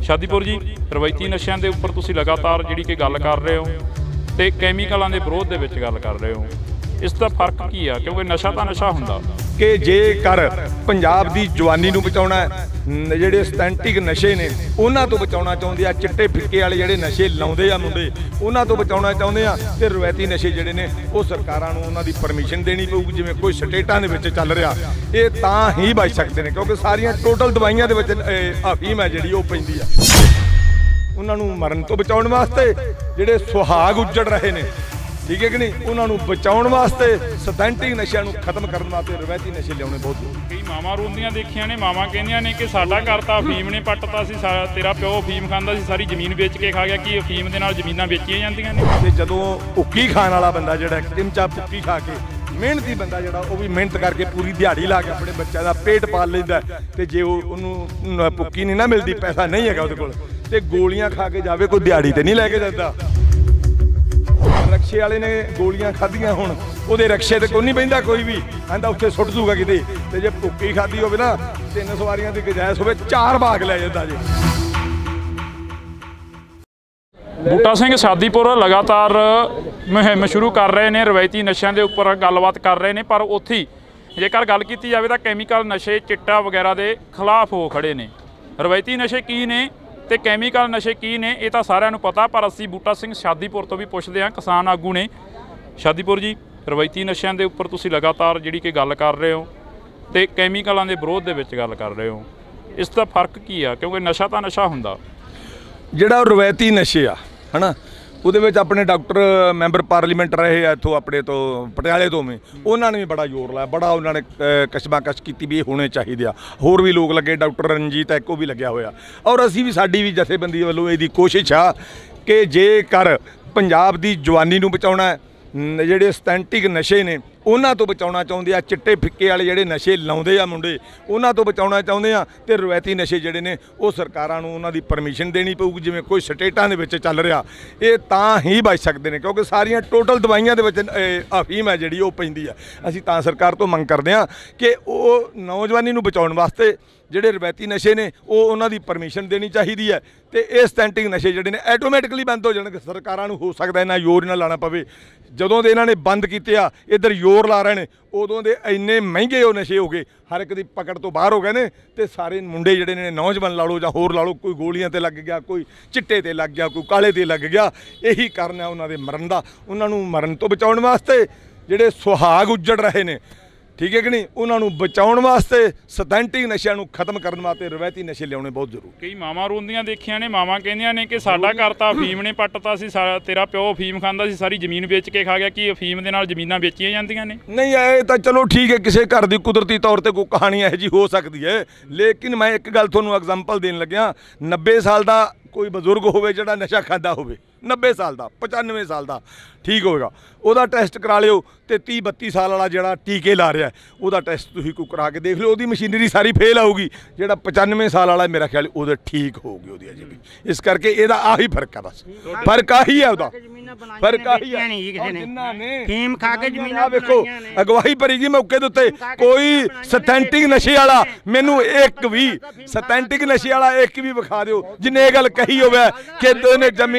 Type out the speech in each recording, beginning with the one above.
शादीपुर जी रवायती नशਿਆਂ ਦੇ ਉੱਪਰ ਤੁਸੀਂ ਲਗਾਤਾਰ ਜਿਹੜੀ ਕਿ ਗੱਲ ਕਰ ਰਹੇ ਹੋ ਤੇ ਕੈਮੀਕਲਾਂ ਦੇ ਵਿਰੋਧ ਦੇ ਵਿੱਚ ਗੱਲ ਕਰ ਰਹੇ ਹੋ। ਇਸ ਦਾ ਫਰਕ ਕੀ ਆ? ਕਿਉਂਕਿ ਨਸ਼ਾ ਤਾਂ ਨਸ਼ਾ ਹੁੰਦਾ कि जेकर पंजाब की जवानी नूं बचाउणा जिहड़े सथैंटिक नशे ने उन्हां तो बचाउणा चाहुंदे आ, चिट्टे फिक्के वाले जिहड़े नशे लाउंदे आ मुंडे उन्हां तो बचाउणा चाहुंदे आ ते रवायती नशे जिहड़े ने वो सरकारां नूं उन्हां दी परमिशन देनी पऊगी जिवें कोई स्टेटां दे विच चल रिहा। ये तां ही बच सकदे ने क्योंकि सारियां टोटल दवाइयां दे विच अफीम है जिहड़ी वो पैंदी आ। उन्हां नूं मरण तो बचाउण वास्ते जिहड़े सुहाग उजड़ रहे ने ठीक है कि नहीं, उन्होंने बचाने वास्ते सथैंटिक नशिਆਂ ਨੂੰ खत्म करने वास्ते रवायती नशे लियाने बहुत जरूरी। कई मावां रोंदियां देखियां ने, मावां कहंदियां ने कि साडा घर तां अफीम ने पट्टता सी, तेरा प्यो अफीम खांदा सी, सारी जमीन बेच के खा गया। कि अफीम दे नाल जमीनां बेचीਆਂ ਜਾਂਦੀਆਂ ने? ते जदों भुक्की खाण वाला बंदा जिहड़ा चिमचा भुक्की खा के मेहनती बंदा जिहड़ा वो भी मेहनत करके पूरी दिहाड़ी ला के अपने बच्चों का पेट पाल लैंदा ते जे उन्होंने भुक्की नहीं ना मिलती, पैसा नहीं है उहदे कोल ते गोलियां खा के जावे, कोई दिहाड़ी ते नहीं लैके जाता। रक्शे वाले ने गोलियां खाधियां, हुण ਉਹਦੇ रक्शे ते कोई नहीं बहिंदा, कोई भी आंदा उत्थे सुੱਟ दूगा किते ते जे भुक्की खाधी होवे ना 3 सवारियां दी गुंजाइश होवे 4 भाग ले जांदा जी। बूटा सिंह शादीपुर लगातार मुहिम शुरू कर रहे हैं, रवायती नशिਆਂ ਦੇ ਉੱਪਰ ਗੱਲਬਾत कर रहे हैं, पर ਉੱਥੇ ਜੇਕਰ ਗੱਲ ਕੀਤੀ ਜਾਵੇ ਤਾਂ ਕੈਮੀਕਲ ਨਸ਼ੇ ਚਿੱਟਾ ਵਗੈਰਾ ਦੇ ਖਿਲਾਫ ਹੋ ਖੜੇ ਨੇ। ਰਵਾਇਤੀ ਨਸ਼ੇ ਕੀ ਨੇ ਤੇ ਕੈਮੀਕਲ ਨਸ਼ੇ ਕੀ ਨੇ ਇਹ ਤਾਂ ਸਾਰਿਆਂ ਨੂੰ ਪਤਾ, ਪਰ ਅਸੀਂ ਬੂਟਾ ਸਿੰਘ शादीपुर ਤੋਂ ਵੀ ਪੁੱਛਦੇ ਹਾਂ। ਕਿਸਾਨ ਆਗੂ ਨੇ शादीपुर ਜੀ, ਰਵਾਇਤੀ ਨਸ਼ਿਆਂ ਦੇ ਉੱਪਰ ਤੁਸੀਂ ਲਗਾਤਾਰ ਜਿਹੜੀ ਕਿ ਗੱਲ ਕਰ ਰਹੇ ਹੋ ਤੇ ਕੈਮੀਕਲਾਂ ਦੇ ਵਿਰੋਧ ਦੇ ਵਿੱਚ ਗੱਲ ਕਰ ਰਹੇ ਹੋ। ਇਸ ਦਾ ਫਰਕ ਕੀ ਆ? ਕਿਉਂਕਿ ਨਸ਼ਾ ਤਾਂ ਨਸ਼ਾ ਹੁੰਦਾ। ਜਿਹੜਾ ਰਵਾਇਤੀ ਨਸ਼ੇ ਆ ਹਨਾ, ਉਹਦੇ ਵਿੱਚ ਆਪਣੇ ਡਾਕਟਰ ਮੈਂਬਰ ਪਾਰਲੀਮੈਂਟ ਰਹੇ ਆ ਇੱਥੋਂ ਆਪਣੇ ਤੋਂ ਪਟਿਆਲੇ ਤੋਂ ਵੀ, ਉਹਨਾਂ ਨੇ ਵੀ ਬੜਾ ਜ਼ੋਰ ਲਾਇਆ, ਬੜਾ ਉਹਨਾਂ ਨੇ ਕਸ਼ਮਾਕਸ਼ ਕੀਤੀ ਵੀ ਇਹ ਹੋਣੇ ਚਾਹੀਦੇ ਆ। ਹੋਰ ਵੀ ਲੋਕ ਲੱਗੇ, ਡਾਕਟਰ ਰਣਜੀਤ ਐਕੋ ਵੀ ਲੱਗਿਆ ਹੋਇਆ, ਔਰ ਅਸੀਂ ਵੀ ਸਾਡੀ ਵੀ ਜਥੇਬੰਦੀ ਵੱਲੋਂ ਇਹਦੀ ਕੋਸ਼ਿਸ਼ ਆ ਕਿ ਜੇਕਰ ਪੰਜਾਬ ਦੀ ਜਵਾਨੀ ਨੂੰ ਬਚਾਉਣਾ ਜਿਹੜੇ ਸਥੈਂਟਿਕ ਨਸ਼ੇ ਨੇ ਉਹਨਾਂ ਤੋਂ ਬਚਾਉਣਾ ਚਾਹੁੰਦੇ ਆ, ਚਿੱਟੇ ਫਿੱਕੇ ਵਾਲੇ ਜਿਹੜੇ ਨਸ਼ੇ ਲਾਉਂਦੇ ਆ ਮੁੰਡੇ ਉਹਨਾਂ ਤੋਂ ਬਚਾਉਣਾ ਚਾਹੁੰਦੇ ਆ ਤੇ ਰਵਾਇਤੀ ਨਸ਼ੇ ਜਿਹੜੇ ਨੇ ਉਹ ਸਰਕਾਰਾਂ ਨੂੰ ਉਹਨਾਂ ਦੀ ਪਰਮਿਸ਼ਨ ਦੇਣੀ ਪਊਗੀ ਜਿਵੇਂ ਕੋਈ ਸਟੇਟਾਂ ਦੇ ਵਿੱਚ ਚੱਲ ਰਿਹਾ। ਇਹ ਤਾਂ ਹੀ ਬਚ ਸਕਦੇ ਨੇ ਕਿਉਂਕਿ ਸਾਰੀਆਂ ਟੋਟਲ ਦਵਾਈਆਂ ਦੇ ਵਿੱਚ ਅਫੀਮ ਹੈ ਜਿਹੜੀ ਉਹ ਪੈਂਦੀ ਆ। ਅਸੀਂ ਤਾਂ ਸਰਕਾਰ ਤੋਂ ਮੰਗ ਕਰਦੇ ਹਾਂ ਕਿ ਉਹ ਨੌਜਵਾਨੀ ਨੂੰ ਬਚਾਉਣ ਵਾਸਤੇ ਜਿਹੜੇ ਰਵਾਇਤੀ ਨਸ਼ੇ ਨੇ ਉਹ ਉਹਨਾਂ ਦੀ ਪਰਮਿਸ਼ਨ ਦੇਣੀ ਚਾਹੀਦੀ ਹੈ ਤੇ ਇਹ ਸਟੈਂਟਿੰਗ ਨਸ਼ੇ ਜਿਹੜੇ ਨੇ ਆਟੋਮੈਟਿਕਲੀ ਬੰਦ ਹੋ ਜਾਣਗੇ। ਸਰਕਾਰਾਂ ਨੂੰ ਹੋ ਸਕਦਾ ਇਹਨਾਂ ਜ਼ੋਰ ਨਾ ਲਾਣਾ ਪਵੇ। ਜਦੋਂ ਦੇ ਇਹਨਾਂ ਨੇ ਬੰਦ ਕੀਤੇ ਆ ਇੱਧਰ ਜ਼ੋਰ ਲਾ ਰਹੇ ਨੇ, ਉਦੋਂ ਦੇ ਇੰਨੇ ਮਹਿੰਗੇ ਉਹ ਨਸ਼ੇ ਹੋ ਗਏ, ਹਰ ਇੱਕ ਦੀ ਪਕੜ ਤੋਂ ਬਾਹਰ ਹੋ ਗਏ ਨੇ ਤੇ ਸਾਰੇ ਮੁੰਡੇ ਜਿਹੜੇ ਨੇ ਨੌਜਵਾਨ ਲਾ ਲਓ ਜਾਂ ਹੋਰ ਲਾ ਲਓ, ਕੋਈ ਗੋਲੀਆਂ ਤੇ ਲੱਗ ਗਿਆ, ਕੋਈ ਚਿੱਟੇ ਤੇ ਲੱਗ ਗਿਆ, ਕੋਈ ਕਾਲੇ ਤੇ ਲੱਗ ਗਿਆ। ਇਹੀ ਕਾਰਨ ਹੈ ਉਹਨਾਂ ਦੇ ਮਰਨ ਦਾ। ਉਹਨਾਂ ਨੂੰ ਮਰਨ ਤੋਂ ਬਚਾਉਣ ਵਾਸਤੇ ਜਿਹੜੇ ਸੁਹਾਗ ਉੱਜੜ ਰਹੇ ਨੇ ठीक है कि नहीं, उन्होंने बचाने वास्ते सथैंटिक नशिਆਂ ਨੂੰ खत्म करने वास्ते रवायती नशे लियाने बहुत जरूरी। कई मावां रोंदियां देखियां ने, मावां कहंदियां ने कि साडा घर तां अफीम ने पट्टता सी, तेरा प्यो अफीम खांदा सी, सारी जमीन बेच के खा गया। कि अफीम दे नाल जमीनां बेचीਆਂ ਜਾਂਦੀਆਂ ने? नहीं, ये तो चलो ठीक है, किसी घर की कुदरती तौर पर कोई कहानी यह जी हो सकती है, लेकिन मैं एक गल तुहानूं एग्जाम्पल देन लग्या। 90 साल का कोई बजुर्ग होवे जिहड़ा नशा खांदा होवे, 90 साल का, 95 साल का, ठीक होएगा, ਉਹਦਾ ਟੈਸਟ ਕਰਾ ਲਿਓ ਤੇ 30-32 ਸਾਲ ਵਾਲਾ ਜਿਹੜਾ ਟੀਕੇ ਲਾ ਰਿਹਾ ਉਹਦਾ ਟੈਸਟ ਤੁਸੀਂ ਕੋਈ ਕਰਾ ਕੇ ਦੇਖ ਲਿਓ, ਉਹਦੀ ਮਸ਼ੀਨਰੀ ਸਾਰੀ ਫੇਲ ਆਊਗੀ। ਜਿਹੜਾ 95 ਸਾਲ ਵਾਲਾ ਮੇਰਾ ਖਿਆਲ ਉਹਦੇ ਠੀਕ ਹੋਊਗੀ ਉਹਦੀ ਅਜੇ ਵੀ। ਇਸ ਕਰਕੇ ਇਹਦਾ ਆਹੀ ਫਰਕ ਆ, ਬਸ ਫਰਕ ਆਹੀ ਹੈ ਉਹਦਾ, ਫਰਕ ਆਹੀ ਹੈ। ਜਿਨ੍ਹਾਂ ਨੇ ਫੀਮ ਖਾ ਕੇ ਜ਼ਮੀਨਾਂ ਵੇਖੋ ਅਗਵਾਈ ਭਰੀ ਜੀ ਮੌਕੇ ਦੇ ਉੱਤੇ, ਕੋਈ ਸਥੈਂਟਿਕ ਨਸ਼ੇ ਵਾਲਾ ਮੈਨੂੰ ਇੱਕ ਵੀ ਸਥੈਂਟਿਕ ਨਸ਼ੇ ਵਾਲਾ ਇੱਕ ਵੀ ਵਿਖਾ ਦਿਓ ਜਿਹਨੇ ਇਹ ਗੱਲ ਕਹੀ ਹੋਵੇ ਕਿ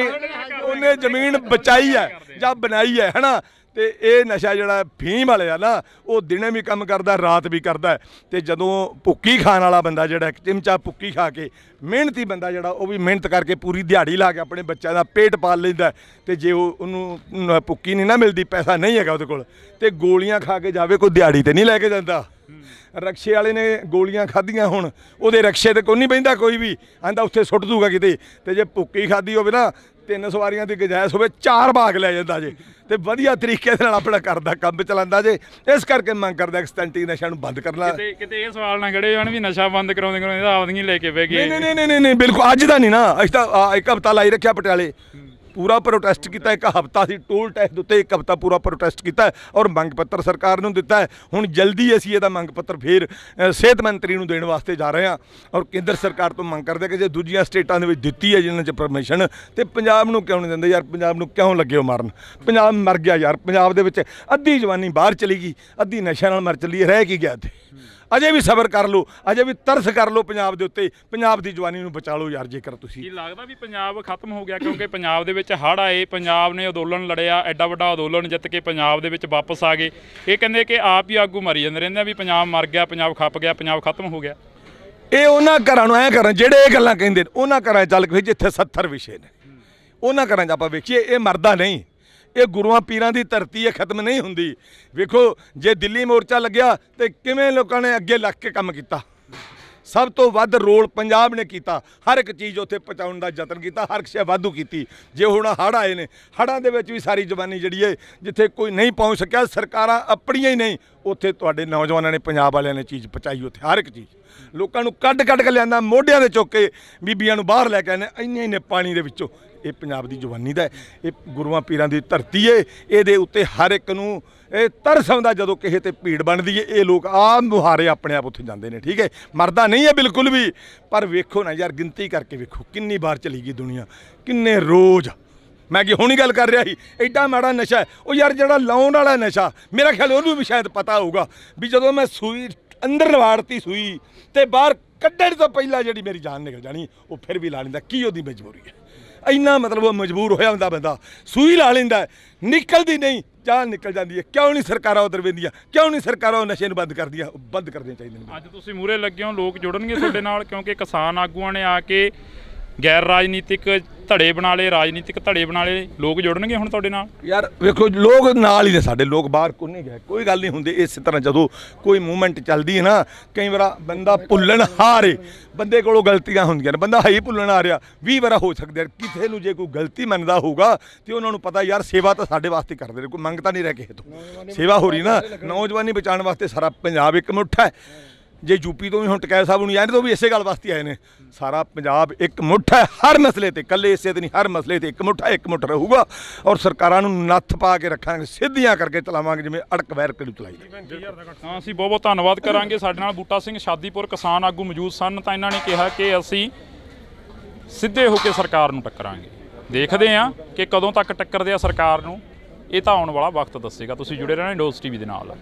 ਉਹਨੇ ਜ਼ਮੀਨ ਬਚਾਈ ਹੈ ਜਾਂ ਬਣਾਈ ਹੈ ਨਾ। ਤੇ ਇਹ ਨਸ਼ਾ ਜਿਹੜਾ ਫੀਮ ਵਾਲੇ ਆ ਨਾ ਉਹ ਦਿਨੇ ਵੀ ਕੰਮ ਕਰਦਾ, ਰਾਤ ਵੀ ਕਰਦਾ। ਤੇ ਜਦੋਂ ਭੁੱਕੀ ਖਾਣ ਵਾਲਾ ਬੰਦਾ ਜਿਹੜਾ ਚਿਮਚਾ ਭੁੱਕੀ ਖਾ ਕੇ ਮਿਹਨਤੀ ਬੰਦਾ ਜਿਹੜਾ ਉਹ ਵੀ ਮਿਹਨਤ ਕਰਕੇ ਪੂਰੀ ਦਿਹਾੜੀ ਲਾ ਕੇ ਆਪਣੇ ਬੱਚਿਆਂ ਦਾ ਪੇਟ ਪਾਲ ਲੈਂਦਾ ਤੇ ਜੇ ਉਹਨੂੰ ਭੁੱਕੀ ਨਹੀਂ ਨਾ ਮਿਲਦੀ, ਪੈਸਾ ਨਹੀਂ ਹੈਗਾ ਉਹਦੇ ਕੋਲ ਤੇ ਗੋਲੀਆਂ ਖਾ ਕੇ ਜਾਵੇ, ਕੋਈ ਦਿਹਾੜੀ ਤੇ ਨਹੀਂ ਲੈ ਕੇ ਜਾਂਦਾ। रक्शे वाले ने गोलियां खाधियां, हुण ਉਹਦੇ रक्शे ते कोई नहीं बहिंदा, कोई भी आंदा उत्थे सुੱਟ दूगा किते ते जे भुक्की खाधी होवे ना 3 सवारियां दी गुंजाइश होवे 4 भाग ले जांदा जे ते वधिया तरीके दे नाल अपना करदा काम चलांदा जे। इस करके मंग करदा कि सथैंटिक नशा नूं बंद करना। किते ये सवाल ना खड़े होण भी नशा बंद कराउंदे आपदियां लेके बह गए। नहीं बिल्कुल अज दा नहीं ना, अज तां एक हफ्ता लाई रखिया पटियाले, पूरा प्रोटेस्ट किया। एक हफ्ता सी टोल टैक्स उत्ते, एक हफ्ता पूरा प्रोटेस्ट किया और मंग पत्र सरकार नूं दिता है। हुण जल्दी असीं इहदा मंग पत्र फिर सेहत मंत्री नूं देण वास्ते जा रहे हैं और केंद्र सरकार तो मंग करदे कि जे दूजियां स्टेटां दे विच दित्ती है जिन्हां च परमिशन ते पंजाब नूं क्यों नहीं दिंदे यार? पंजाब नूं क्यों लगे हो मारन? पंजाब मर गया यार। पंजाब दे विच अद्धी जवानी बाहर चली गई, अद्धी नशे नाल मर चली, रह की गया इत्थे? ਅਜੇ ਵੀ ਸਬਰ ਕਰ ਲਓ, ਅਜੇ ਵੀ ਤਰਸ ਕਰ ਲਓ ਪੰਜਾਬ ਦੇ ਉੱਤੇ, ਪੰਜਾਬ ਦੀ ਜਵਾਨੀ ਨੂੰ ਬਚਾ ਲਓ ਯਾਰ ਜੇਕਰ ਤੁਸੀਂ। ਕੀ ਲੱਗਦਾ ਵੀ ਪੰਜਾਬ ਖਤਮ ਹੋ ਗਿਆ? ਕਿਉਂਕਿ ਪੰਜਾਬ ਦੇ ਵਿੱਚ ਹੜ੍ਹ ਆਏ, ਪੰਜਾਬ ਨੇ ਅੰਦੋਲਨ ਲੜਿਆ, ਐਡਾ ਵੱਡਾ ਅੰਦੋਲਨ ਜਿੱਤ ਕੇ ਪੰਜਾਬ ਦੇ ਵਿੱਚ ਵਾਪਸ ਆ ਗਏ। ਇਹ ਕਹਿੰਦੇ ਕਿ ਆਪ ਹੀ ਆਗੂ ਮਰੀ ਜਾਂਦੇ ਰਹਿੰਦੇ ਆ ਵੀ ਪੰਜਾਬ ਮਰ ਗਿਆ, ਪੰਜਾਬ ਖੱਪ ਗਿਆ, ਪੰਜਾਬ ਖਤਮ ਹੋ ਗਿਆ। ਇਹ ਉਹਨਾਂ ਘਰਾਂ ਨੂੰ ਐਂ ਕਰਨ ਜਿਹੜੇ ਇਹ ਗੱਲਾਂ ਕਹਿੰਦੇ ਨੇ, ਉਹਨਾਂ ਘਰਾਂ ਚੱਲ ਕੇ ਜਿੱਥੇ 70 ਵਿਸ਼ੇ ਨੇ, ਉਹਨਾਂ ਘਰਾਂ 'ਚ ਆਪਾਂ ਵੇਖੀਏ ਇਹ ਮਰਦਾ ਨਹੀਂ। ਇਹ ਗੁਰੂਆਂ ਪੀਰਾਂ ਦੀ ਧਰਤੀ ਹੈ, ਖਤਮ ਨਹੀਂ ਹੁੰਦੀ। ਵੇਖੋ ਜੇ ਦਿੱਲੀ ਮੋਰਚਾ ਲੱਗਿਆ ਤੇ ਕਿਵੇਂ ਲੋਕਾਂ ਨੇ ਅੱਗੇ ਲੱਗ ਕੇ ਕੰਮ ਕੀਤਾ। ਸਭ ਤੋਂ ਵੱਧ ਰੋਲ ਪੰਜਾਬ ਨੇ ਕੀਤਾ, ਹਰ ਇੱਕ ਚੀਜ਼ ਉੱਥੇ ਪਹੁੰਚਾਉਣ ਦਾ ਯਤਨ ਕੀਤਾ, ਹਰ ਇੱਕ ਸ਼ੈ ਵਾਧੂ ਕੀਤੀ। ਜੇ ਹੁਣ ਹੜ੍ਹ ਆਏ ਨੇ, ਹੜ੍ਹਾਂ ਦੇ ਵਿੱਚ ਵੀ ਸਾਰੀ ਜਵਾਨੀ ਜਿਹੜੀ ਹੈ ਜਿੱਥੇ ਕੋਈ ਨਹੀਂ ਪਹੁੰਚ ਸਕਿਆ, ਸਰਕਾਰਾਂ ਆਪਣੀਆਂ ਹੀ ਨਹੀਂ, ਉੱਥੇ ਤੁਹਾਡੇ ਨੌਜਵਾਨਾਂ ਨੇ, ਪੰਜਾਬ ਵਾਲਿਆਂ ਨੇ ਚੀਜ਼ ਪਹੁੰਚਾਈ। ਉੱਥੇ ਹਰ ਇੱਕ ਚੀਜ਼ ਲੋਕਾਂ ਨੂੰ ਕੱਢ ਕੇ ਲਿਆਂਦਾ, ਮੋਢਿਆਂ ਦੇ ਚੁੱਕ ਕੇ ਬੀਬੀਆਂ ਨੂੰ ਬਾਹਰ ਲੈ ਕੇ ਆਉਂਦੇ ਇੰਨੇ ਪਾਣੀ ਦੇ ਵਿੱਚੋਂ। ਇਹ ਪੰਜਾਬ ਦੀ ਜਵਾਨੀ ਦਾ, ਇਹ ਗੁਰੂਆਂ ਪੀਰਾਂ ਦੀ ਧਰਤੀ ਏ। ਇਹਦੇ ਉੱਤੇ ਹਰ ਇੱਕ ਨੂੰ ਇਹ ਤਰਸ ਆਉਂਦਾ ਜਦੋਂ ਕਿਸੇ ਤੇ ਭੀੜ ਬਣਦੀ ਏ। ਇਹ ਲੋਕ ਆਪ ਮੁਹਾਰੇ ਆਪਣੇ ਆਪ ਉੱਥੇ ਜਾਂਦੇ ਨੇ, ਠੀਕ ਹੈ, ਮਰਦਾ ਨਹੀਂ ਹੈ ਬਿਲਕੁਲ ਵੀ। ਪਰ ਵੇਖੋ ਨਾ ਯਾਰ, ਗਿਣਤੀ ਕਰਕੇ ਵੇਖੋ ਕਿੰਨੀ ਵਾਰ ਚਲੀ ਗਈ ਦੁਨੀਆ, ਕਿੰਨੇ ਰੋਜ਼। ਮੈਂ ਕਿ ਹੁਣੀ ਗੱਲ ਕਰ ਰਿਹਾ ਸੀ, ਐਡਾ ਮਾੜਾ ਨਸ਼ਾ ਹੈ ਉਹ ਯਾਰ, ਜਿਹੜਾ ਲਾਉਣ ਵਾਲਾ ਨਸ਼ਾ, ਮੇਰਾ ਖਿਆਲ ਉਹਨੂੰ ਵੀ ਸ਼ਾਇਦ ਪਤਾ ਹੋਊਗਾ ਵੀ ਜਦੋਂ ਮੈਂ ਸੂਈ ਅੰਦਰ ਲਵਾੜਤੀ ਸੂਈ ਤੇ ਬਾਹਰ ਕੱਢਣ ਤੋਂ ਪਹਿਲਾਂ ਜਿਹੜੀ ਮੇਰੀ ਜਾਨ ਨਿਕਲ ਜਾਣੀ, ਉਹ ਫਿਰ ਵੀ ਲਾ ਲੈਂਦਾ। ਕੀ ਉਹਦੀ ਮਜਬੂਰੀ ਹੈ? ਇੰਨਾ ਮਤਲਬ ਉਹ ਮਜਬੂਰ ਹੋਇਆ ਹੁੰਦਾ ਬੰਦਾ, ਸੂਈ ਲਾ ਲੈਂਦਾ, ਨਿਕਲਦੀ ਨਹੀਂ, ਜਾਨ ਨਿਕਲ ਜਾਂਦੀ ਹੈ। ਕਿਉਂ ਨਹੀਂ ਸਰਕਾਰਾਂ ਉਧਰ ਵੇਂਦੀਆਂ? ਕਿਉਂ ਨਹੀਂ ਸਰਕਾਰਾਂ ਉਹ ਨਸ਼ੇ ਨੂੰ ਬੰਦ ਕਰਦੀਆਂ? ਬੰਦ ਕਰਨੀਆਂ ਚਾਹੀਦੀਆਂ ਨੇ। ਅੱਜ ਤੁਸੀਂ ਮੂਹਰੇ ਲੱਗੇ ਹੋ, ਲੋਕ ਜੁੜਨਗੇ ਤੁਹਾਡੇ ਨਾਲ, ਕਿਉਂਕਿ ਕਿਸਾਨ ਆਗੂਆਂ ਨੇ ਆ ਕੇ ਗੈਰ ਰਾਜਨੀਤਿਕ ਧੜੇ ਬਣਾ ਲਏ, ਰਾਜਨੀਤਿਕ ਧੜੇ ਬਣਾ ਲਏ। ਲੋਕ ਜੁੜਨਗੇ ਹੁਣ ਤੁਹਾਡੇ ਨਾਲ। ਯਾਰ ਵੇਖੋ ਲੋਕ ਨਾਲ ਹੀ ਨੇ ਸਾਡੇ, ਲੋਕ ਬਾਹਰ ਕੋਈ ਨਹੀਂ ਗਏ, ਕੋਈ ਗੱਲ ਨਹੀਂ ਹੁੰਦੀ। ਇਸੇ ਤਰ੍ਹਾਂ ਜਦੋਂ ਕੋਈ ਮੂਵਮੈਂਟ ਚੱਲਦੀ ਹੈ ਨਾ, ਕਈ ਵਾਰ ਬੰਦਾ ਭੁੱਲਣ ਹਾਰੇ, ਬੰਦੇ ਕੋਲੋਂ ਗਲਤੀਆਂ ਹੁੰਦੀਆਂ ਨੇ, ਬੰਦਾ ਹੀ ਭੁੱਲਣ ਆ ਰਿਹਾ 20 ਵਾਰ ਹੋ ਸਕਦੇ। ਕਿਸੇ ਨੂੰ ਜੇ ਕੋਈ ਗਲਤੀ ਮੰਨਦਾ ਹੋਊਗਾ ਤੇ ਉਹਨਾਂ ਨੂੰ ਪਤਾ ਯਾਰ ਸੇਵਾ ਤਾਂ ਸਾਡੇ ਵਾਸਤੇ ਕਰਦੇ ਨੇ, ਕੋਈ ਮੰਗਤਾ ਨਹੀਂ ਰਹਿ ਕਿਸੇ ਤੋਂ, ਸੇਵਾ ਹੋ ਰਹੀ ਨਾ। ਨੌਜਵਾਨੀ ਬਚਾਉਣ ਵਾਸਤੇ ਸਾਰਾ ਪੰਜਾਬ ਇੱਕ ਮੁੱਠ ਹੈ। ਜੇ ਯੂਪੀ ਤੋਂ ਵੀ ਹੁਣ ਟਕੈਤ ਸਾਹਿਬ ਨੂੰ ਯਾਨੀ ਤੋਂ ਵੀ ਇਸੇ ਗੱਲ ਵਾਸਤੇ ਆਏ ਨੇ। ਸਾਰਾ ਪੰਜਾਬ ਇੱਕ ਮੁੱਠ ਹੈ, ਹਰ ਮਸਲੇ ਤੇ, ਇਕੱਲੇ ਇਸੇ ਤੇ ਨਹੀਂ, ਹਰ ਮਸਲੇ ਤੇ ਇੱਕ ਮੁੱਠ ਹੈ, ਇੱਕ ਮੁੱਠ ਰਹੂਗਾ। ਔਰ ਸਰਕਾਰਾਂ ਨੂੰ ਨੱਥ ਪਾ ਕੇ ਰੱਖਾਂਗੇ, ਸਿੱਧੀਆਂ ਕਰਕੇ ਚਲਾਵਾਂਗੇ, ਜਿਵੇਂ ਅੜਕ ਵੈਰ ਕੇ ਚਲਾਈ। ਹਾਂ, ਅਸੀਂ ਬਹੁਤ ਬਹੁਤ ਧੰਨਵਾਦ ਕਰਾਂਗੇ। ਸਾਡੇ ਨਾਲ ਬੂਟਾ ਸਿੰਘ ਸ਼ਾਦੀਪੁਰ ਕਿਸਾਨ ਆਗੂ ਮੌਜੂਦ ਸਨ। ਤਾਂ ਇਹਨਾਂ ਨੇ ਕਿਹਾ ਕਿ ਅਸੀਂ ਸਿੱਧੇ ਹੋ ਕੇ ਸਰਕਾਰ ਨੂੰ ਟੱਕਰਾਂਗੇ। ਦੇਖਦੇ ਹਾਂ ਕਿ ਕਦੋਂ ਤੱਕ ਟੱਕਰਦੇ ਆ ਸਰਕਾਰ ਨੂੰ, ਇਹ ਤਾਂ ਆਉਣ ਵਾਲਾ ਵਕਤ ਦੱਸੇਗਾ। ਤੁਸੀਂ ਜੁੜੇ ਰਹਿਣਾ ਇੰਡੋਜ਼ ਟੀਵੀ ਦੇ ਨਾਲ।